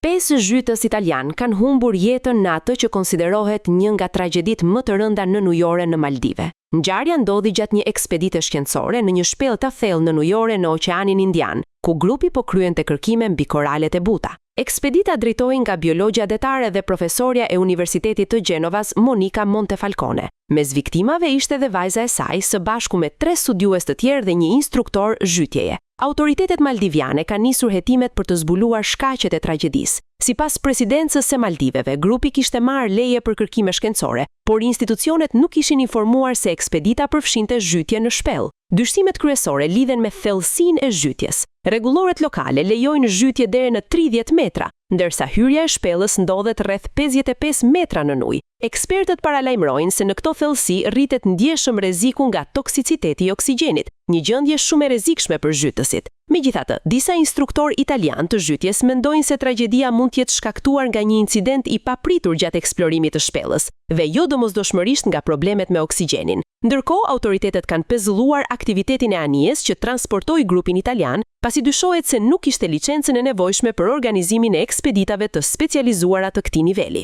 5 zhytës italian kanë humbur jetën në atë që konsiderohet një nga tragjeditë më të rënda në ujore në Maldive. Ngjarja ndodhi gjatë një ekspedite shkencore në një shpellë të thellë në ujore në Oqeanin Indian, ku grupi po kryente kërkime mbi koralet e buta. Ekspedita drejtohej nga biologja detare dhe profesorja e Universitetit të Gjenovas Monica Montefalcone. Mes viktimave ishte dhe vajza e saj, së bashku me 3 studiues të tjerë dhe një instruktor zhytjeje. Autoritetet maldiviane kanë nisur hetimet për të zbuluar shkaqet e tragjedisë. Sipas presidencës së Maldiveve, grupi kishte marrë leje për kërkime shkencore, por institucionet nuk ishin informuar se ekspedita përfshinte zhytje në shpellë. Dyshtimet kryesore lidhen me thellësinë e zhytjes. Rregulloret lokale lejojnë zhytje deri në 30 metra, ndërsa hyrja e shpellës ndodhet rreth 55 metra nën ujë. Ekspertët paralajmërojnë se në këto thellësi rritet ndjeshëm rreziku nga toksiciteti i oksigjenit, një gjendje shumë e rrezikshme për zhytësit. Megjithatë, disa instruktorë italianë të zhytjes mendojnë se tragjedia mund të jetë shkaktuar nga një incident i papritur gjatë eksplorimit të shpellës, dhe jo domosdoshmërisht nga problemet me oksigjenin. Ndërkohë, autoritetet kanë pezulluar aktivitetin e anijes që transportoi grupin italian, pasi dyshohet se nuk kishte licencën e nevojshme për organizimin e ekspeditave të specializuara të këtij niveli.